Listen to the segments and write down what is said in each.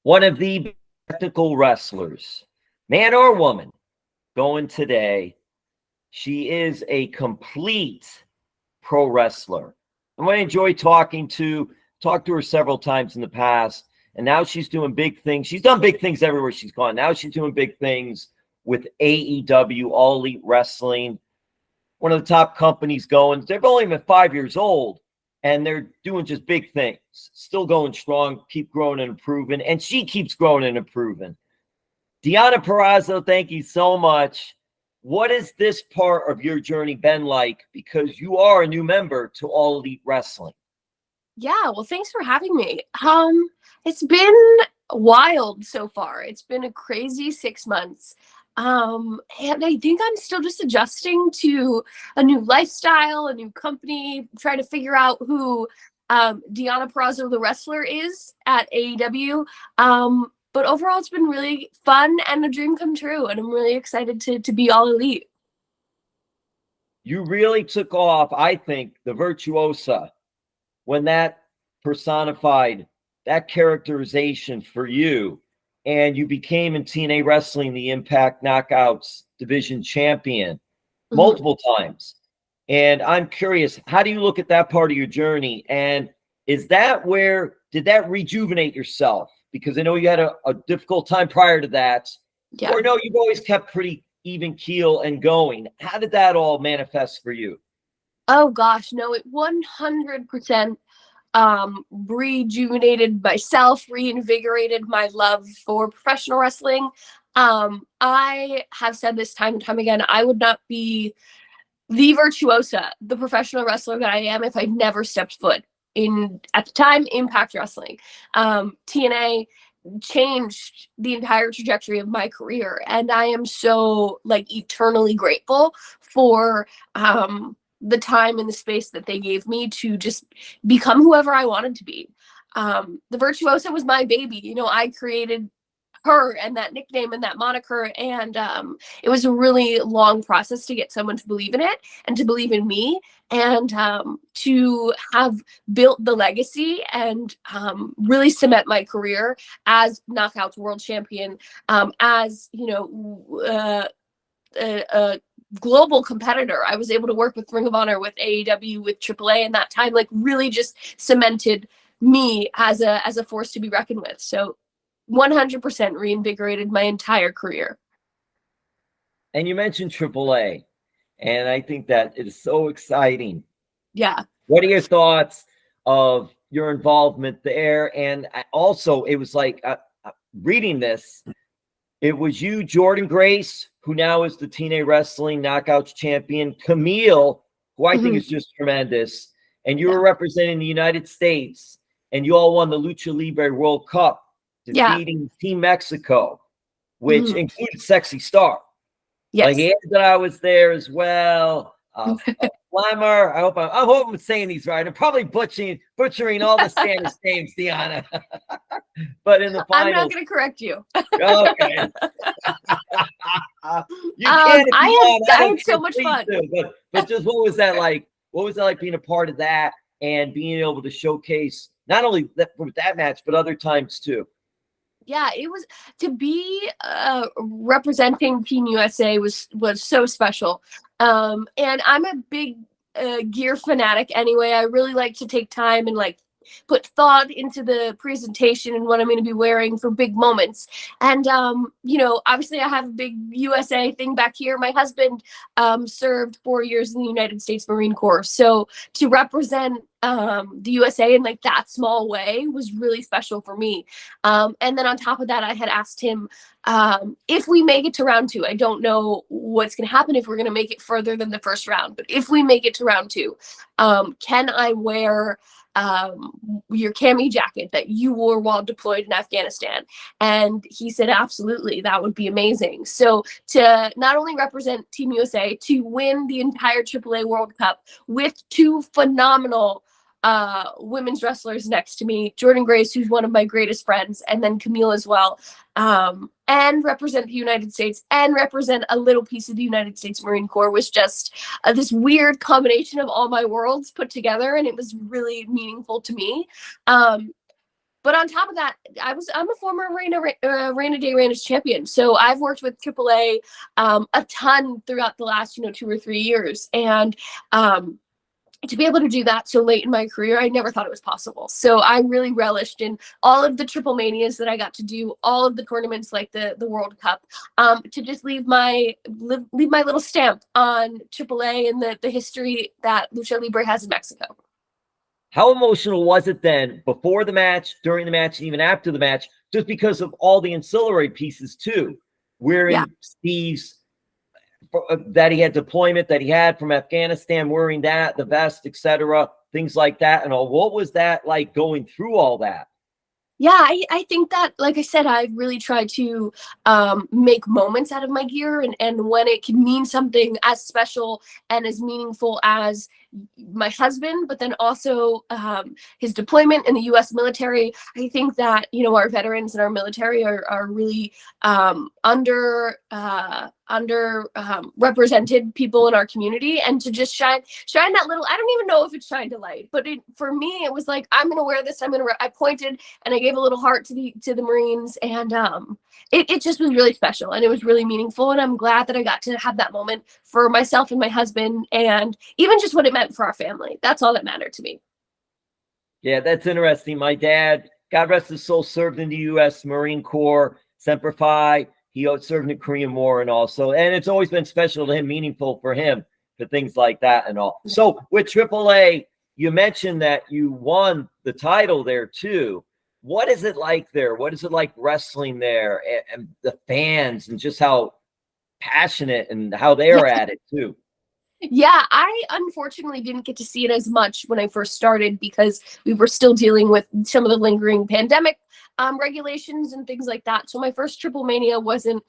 one of the technical wrestlers, man or woman, going today. She is a complete pro wrestler. And I enjoy talking to her several times in the past. And now she's doing big things. She's done big things everywhere she's gone. Now she's doing big things with AEW, All Elite Wrestling, one of the top companies going. They've only been 5 years old, and they're doing just big things. Still going strong, keep growing and improving, and she keeps growing and improving. Deonna Purrazzo, thank you so much. What has this part of your journey been like? Because you are a new member to All Elite Wrestling. Yeah, well, thanks for having me. It's been wild so far. It's been a crazy 6 months. And I think I'm still just adjusting to a new lifestyle, a new company, trying to figure out who Deonna Purrazzo, the wrestler, is at AEW. But overall, it's been really fun and a dream come true. And I'm really excited to be All Elite. You really took off, I think, the Virtuosa, when that personified that characterization for you, and you became in TNA Wrestling the Impact Knockouts Division champion multiple times. And I'm curious, how do you look at that part of your journey? And did that rejuvenate yourself? Because I know you had a difficult time prior to that. Yeah. Or no, you've always kept pretty even keel and going. How did that all manifest for you? Oh gosh, no, it 100% rejuvenated myself, reinvigorated my love for professional wrestling. I have said this time and time again, I would not be the Virtuosa, the professional wrestler that I am, if I never stepped foot in, at the time, Impact Wrestling. TNA changed the entire trajectory of my career, and I am so eternally grateful for the time and the space that they gave me to just become whoever I wanted to be. The Virtuosa was my baby. I created her and that nickname and that moniker, and it was a really long process to get someone to believe in it and to believe in me, and to have built the legacy and really cement my career as Knockouts World Champion, as a global competitor. I was able to work with Ring of Honor, with AEW, with AAA in that time, really just cemented me as a force to be reckoned with. So 100% reinvigorated my entire career. And you mentioned AAA, and I think that it is so exciting. Yeah. What are your thoughts of your involvement there? And also, it was reading this, it was you, Jordan Grace, who now is the TNA Wrestling Knockouts champion, Camille, who I think is just tremendous, and you were representing the United States, and you all won the Lucha Libre World Cup, defeating Team Mexico, which included Sexy Star. Yes. That I was there as well. Flammer, I hope I'm saying these right. I'm probably butchering all the Spanish names, Deonna. But in the final, I'm not going to correct you. Okay. I had so much fun. But just what was that like? What was it like being a part of that and being able to showcase not only with that match, but other times too? Yeah, it was, to be representing Team USA was so special. And I'm a big gear fanatic anyway. I really like to take time and put thought into the presentation and what I'm going to be wearing for big moments. And, obviously I have a big USA thing back here. My husband served 4 years in the United States Marine Corps. So to represent the USA in that small way was really special for me. And then on top of that, I had asked him, if we make it to round 2, I don't know what's going to happen if we're going to make it further than the first round, but if we make it to round 2, can I wear your cami jacket that you wore while deployed in Afghanistan? And he said, absolutely, that would be amazing. So to not only represent Team USA, to win the entire AAA World Cup with 2 phenomenal women's wrestlers next to me, Jordan Grace, who's one of my greatest friends, and then Camille as well, and represent the United States and represent a little piece of the United States Marine Corps, was just this weird combination of all my worlds put together, and it was really meaningful to me. But on top of that, I'm a former Reina de Reinas champion. So I've worked with AAA a ton throughout the last 2 or 3 years, and to be able to do that so late in my career, I never thought it was possible. So I really relished in all of the Triple Manias that I got to do, all of the tournaments like the World Cup, to just leave my little stamp on AAA and the history that Lucha Libre has in Mexico. How emotional was it then, before the match, during the match, and even after the match, just because of all the ancillary pieces too, wearing Steve's, that he had deployment that he had from Afghanistan, wearing that, the vest, etc., things like that, and all. What was that like going through all that? Yeah, I think that, like I said, I really try to make moments out of my gear, and when it can mean something as special and as meaningful as my husband, but then also his deployment in the U.S. military. I think that, our veterans and our military are really represented people in our community, and to just shine that little, I don't even know if it's shined a light, but for me, it was like, I'm going to wear this. I pointed and I gave a little heart to the Marines, and it just was really special, and it was really meaningful. And I'm glad that I got to have that moment for myself and my husband, and even just what it meant for our family. That's all that mattered to me. Yeah, that's interesting. My dad, God rest his soul, served in the U.S. Marine Corps, Semper Fi. He served in the Korean War and also, and it's always been special to him, meaningful for him, for things like that and all. So with AAA, you mentioned that you won the title there too. What is it like there? What is it like wrestling there, and the fans, and just how passionate and how they're at it too? Yeah, I unfortunately didn't get to see it as much when I first started, because we were still dealing with some of the lingering pandemic regulations and things like that. So my first Triple Mania wasn't,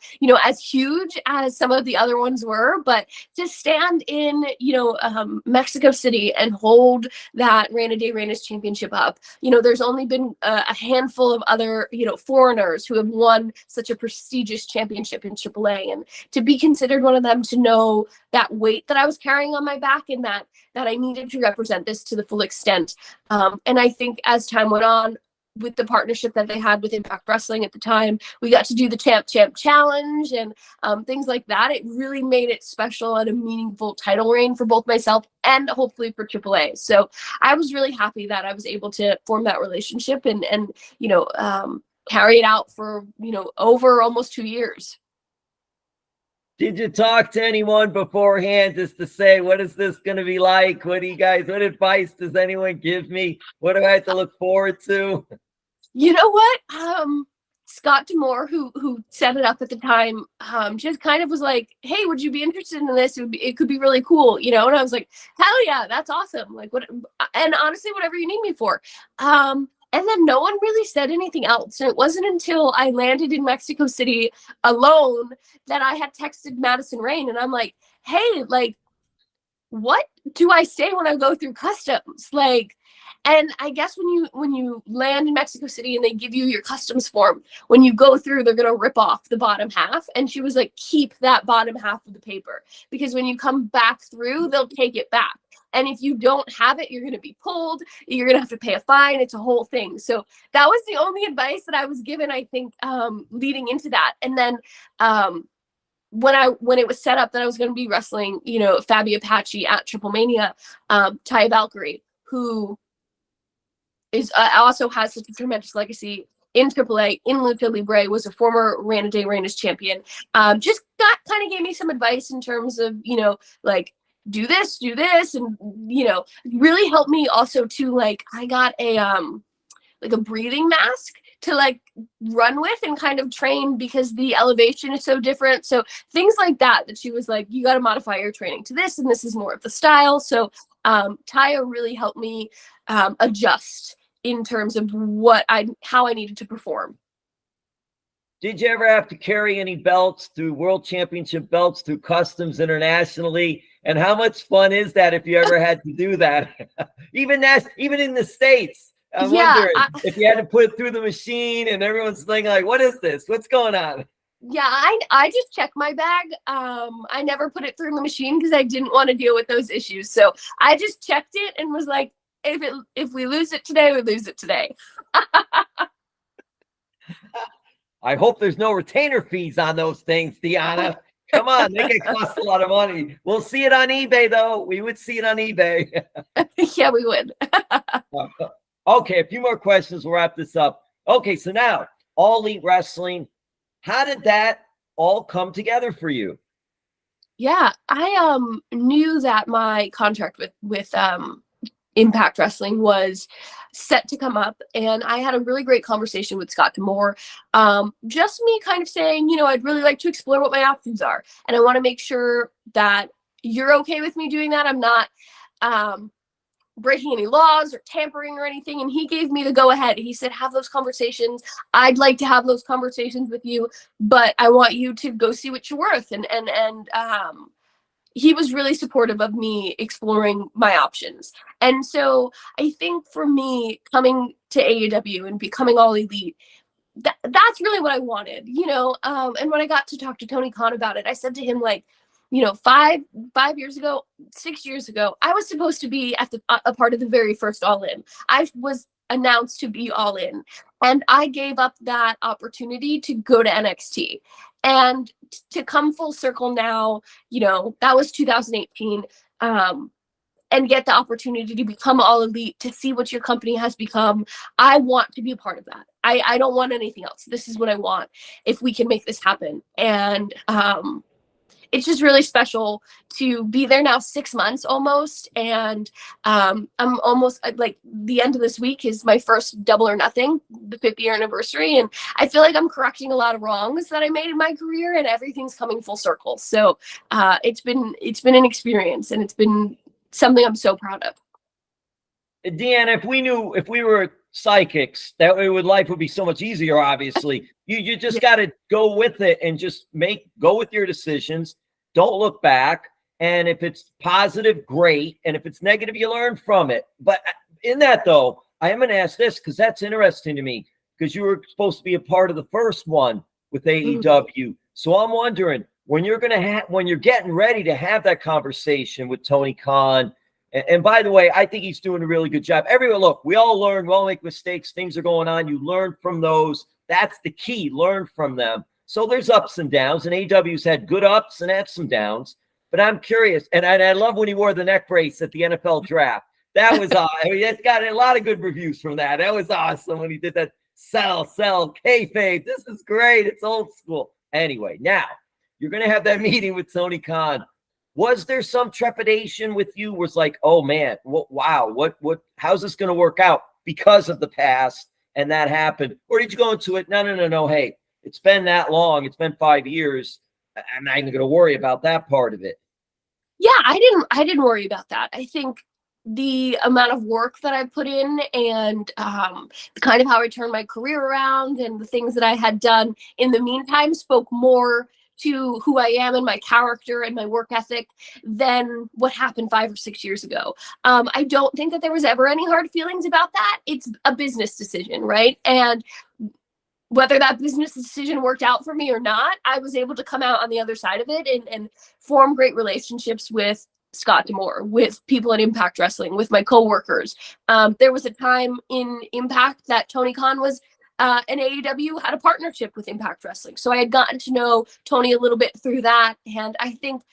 as huge as some of the other ones were, but to stand in, Mexico City and hold that Reina de Reinas championship up, there's only been a handful of other, foreigners who have won such a prestigious championship in AAA, and to be considered one of them, to know that weight that I was carrying on my back, and that I needed to represent this to the full extent. And I think as time went on, with the partnership that they had with Impact Wrestling at the time, we got to do the Champ Challenge and things like that. It really made it special and a meaningful title reign for both myself and hopefully for AAA. So I was really happy that I was able to form that relationship and carry it out for, over almost 2 years. Did you talk to anyone beforehand just to say, what is this going to be like? What advice does anyone give me? What do I have to look forward to? You know what? Scott Demore, who set it up at the time, just kind of was like, hey, would you be interested in this? It could be really cool, And I was like, hell yeah, that's awesome. Like, what? And honestly, whatever you need me for. And then no one really said anything else. And it wasn't until I landed in Mexico City alone that I had texted Madison Rain, and I'm like, hey, like, what do I say when I go through customs? Like, and I guess when you land in Mexico City and they give you your customs form, when you go through, they're going to rip off the bottom half. And she was like, keep that bottom half of the paper, because when you come back through, they'll take it back. And if you don't have it, you're going to be pulled. You're going to have to pay a fine. It's a whole thing. So that was the only advice that I was given, I think, leading into that. And then when it was set up that I was going to be wrestling, Fabi Apache at Triple Mania, Taya Valkyrie, who is also has such a tremendous legacy in AAA, in Lucha Libre, was a former Reina de Reinas champion. Just kind of gave me some advice in terms of, like, do this, and, really helped me also to, like, I got a breathing mask to, like, run with and kind of train, because the elevation is so different. So things like that she was like, you got to modify your training to this, and this is more of the style. So Taya really helped me adjust in terms of how I needed to perform. Did you ever have to carry any belts through world championship belts through customs internationally? And how much fun is that if you ever had to do that? even in the States. I'm wondering if you had to put it through the machine and everyone's thinking like, what is this? What's going on? Yeah, I just checked my bag. I never put it through the machine because I didn't want to deal with those issues. So I just checked it and was like, if we lose it today, we lose it today. I hope there's no retainer fees on those things, Deonna. Come on, they can cost a lot of money. We'll see it on eBay, though. We would see it on eBay. Yeah, we would. Okay, a few more questions. We'll wrap this up. Okay, so now, All Elite Wrestling. How did that all come together for you? Yeah, I knew that my contract with Impact Wrestling was set to come up, and I had a really great conversation with Scott D'Amore. Just me kind of saying, I'd really like to explore what my options are, and I want to make sure that you're okay with me doing that. I'm not breaking any laws or tampering or anything. And he gave me the go ahead. He said, have those conversations. I'd like to have those conversations with you, but I want you to go see what you're worth. And he was really supportive of me exploring my options. And so I think for me, coming to AEW and becoming All Elite, that's really what I wanted, and when I got to talk to Tony Khan about it, I said to him, like, 5 years ago, 6 years ago, I was supposed to be at a part of the very first All In. I was announced to be All In, and I gave up that opportunity to go to NXT. And to come full circle now, that was 2018, and get the opportunity to become All Elite, to see what your company has become. I want to be a part of that. I don't want anything else. This is what I want if we can make this happen. And it's just really special to be there now 6 months almost. And I'm almost like the end of this week is my first Double or Nothing, the 50th anniversary. And I feel like I'm correcting a lot of wrongs that I made in my career, and everything's coming full circle. So it's been an experience, and it's been something I'm so proud of. Deanna, if we were psychics, life would be so much easier. Obviously, you just got to go with it and just go with your decisions. Don't look back. And if it's positive, great. And if it's negative, you learn from it. But in that, though, I am going to ask this because that's interesting to me, because you were supposed to be a part of the first one with AEW. Mm-hmm. So I'm wondering, when you're getting ready to have that conversation with Tony Khan. And by the way, I think he's doing a really good job. Everyone, look, we all learn, we all make mistakes. Things are going on. You learn from those. That's the key. Learn from them. So there's ups and downs, and AEW's had good ups and had some downs. But I'm curious, and I love when he wore the neck brace at the NFL draft. That was it's got a lot of good reviews from that. That was awesome when he did that. Sell, kayfabe. This is great. It's old school. Anyway, now you're going to have that meeting with Tony Khan. Was there some trepidation with you? Was like, oh man, wow, how's this going to work out because of the past and that happened? Or did you go into it? No. Hey, it's been that long. It's been 5 years. I'm not even going to worry about that part of it. Yeah, I didn't worry about that. I think the amount of work that I put in, and kind of how I turned my career around, and the things that I had done in the meantime spoke more to who I am and my character and my work ethic than what happened 5 or 6 years ago. I don't think that there was ever any hard feelings about that. It's a business decision, right? And whether that business decision worked out for me or not, I was able to come out on the other side of it and form great relationships with Scott D'Amore, with people at Impact Wrestling, with my coworkers. There was a time in Impact that Tony Khan was and AEW had a partnership with Impact Wrestling. So I had gotten to know Tony a little bit through that. And I think,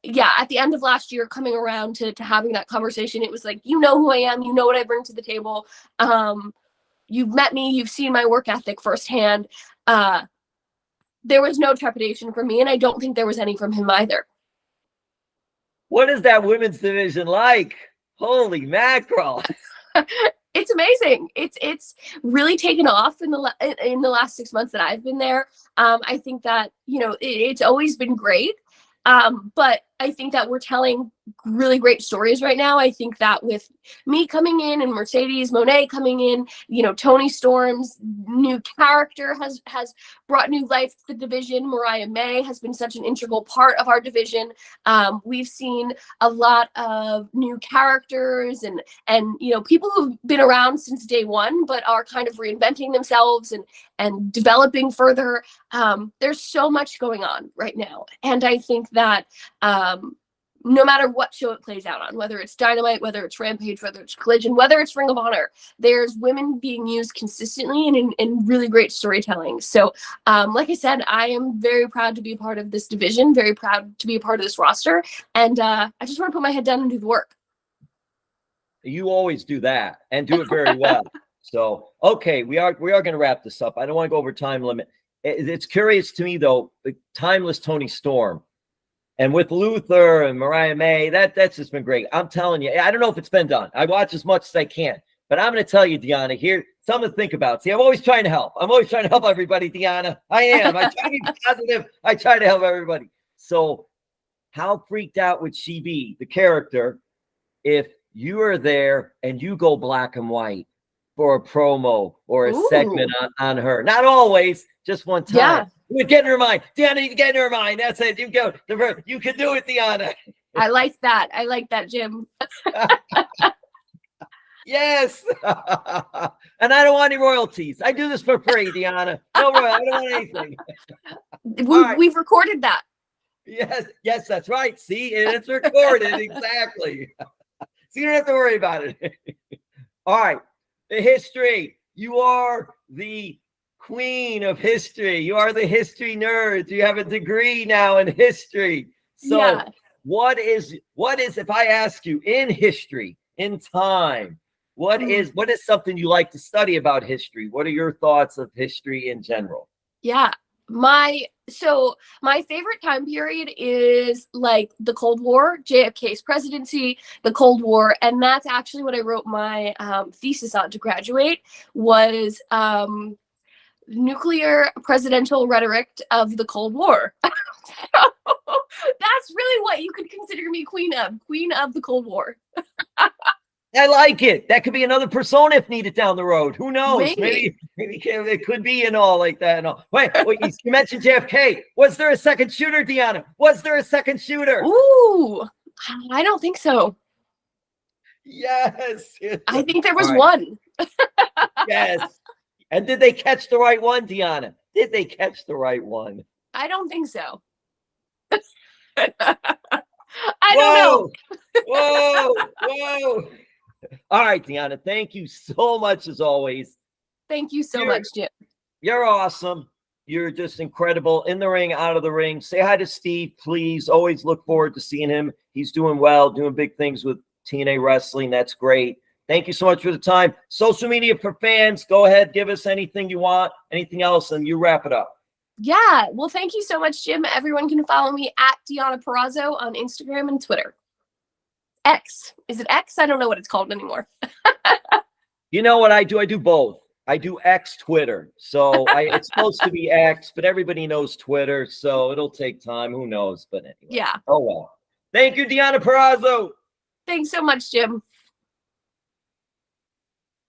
at the end of last year, coming around to having that conversation, it was like, you know who I am, you know what I bring to the table. You've met me, you've seen my work ethic firsthand. There was no trepidation from me, and I don't think there was any from him either. What is that women's division like? Holy mackerel. It's amazing. It's really taken off in the last 6 months that I've been there. I think that, it's always been great. But I think that we're telling really great stories right now. I think that with me coming in and Mercedes Monet coming in, Tony Storm's new character has brought new life to the division. Mariah May has been such an integral part of our division. We've seen a lot of new characters and people who've been around since day one, but are kind of reinventing themselves and developing further. There's so much going on right now. And I think that no matter what show it plays out on, whether it's Dynamite, whether it's Rampage, whether it's Collision, whether it's Ring of Honor, there's women being used consistently and in really great storytelling. So, like I said, I am very proud to be a part of this division, very proud to be a part of this roster. And I just want to put my head down and do the work. You always do that and do it very well. So, okay, we are going to wrap this up. I don't want to go over time limit. It's curious to me, though, the timeless Tony Storm. And with Luther and Mariah May, that's just been great. I'm telling you, I don't know if it's been done. I watch as much as I can. But I'm going to tell you, Deonna, here, something to think about. See, I'm always trying to help. I'm always trying to help everybody, Deonna. I am. I try to be positive. I try to help everybody. So how freaked out would she be, the character, if you are there and you go black and white for a promo or a segment on her? Not always, just one time. Yeah. You get in her mind. Deonna, you get in her mind. That's it. You go. You can do it, Deonna. I like that. I like that, Jim. Yes. And I don't want any royalties. I do this for free, Deonna. No royalties. I don't want anything. We've recorded that. Yes, that's right. See, it's recorded. Exactly. So you don't have to worry about it. All right. The history. You are the queen of history. You are the history nerd. You have a degree now in history. So what is, if I ask you in history, in time, what is something you like to study about history? What are your thoughts of history in general? Yeah. My favorite time period is like the Cold War, JFK's presidency, the Cold War. And that's actually what I wrote my thesis on to graduate was nuclear presidential rhetoric of the Cold War. So that's really what you could consider me queen of the Cold War. I like it. That could be another persona if needed down the road. Who knows? Maybe it could be and all like that. And all. Wait, you mentioned JFK. Was there a second shooter, Deonna? Was there a second shooter? Ooh, I don't think so. Yes. I think there was one. Yes. And did they catch the right one, Deonna? Did they catch the right one? I don't think so. I don't know. Whoa. All right, Deonna, thank you so much as always. Thank you so much, Jim. You're awesome. You're just incredible in the ring, out of the ring. Say hi to Steve, please. Always look forward to seeing him. He's doing well, doing big things with TNA wrestling. That's great. Thank you so much for the time. Social media for fans. Go ahead, give us anything you want, anything else, and you wrap it up. Yeah. Well, thank you so much, Jim. Everyone can follow me at Deonna Purrazzo on Instagram and Twitter. X. Is it X? I don't know what it's called anymore. You know what I do? I do both. I do X Twitter. So it's supposed to be X, but everybody knows Twitter. So it'll take time. Who knows? But anyway. Yeah. Oh, well. Thank you, Deonna Purrazzo. Thanks so much, Jim.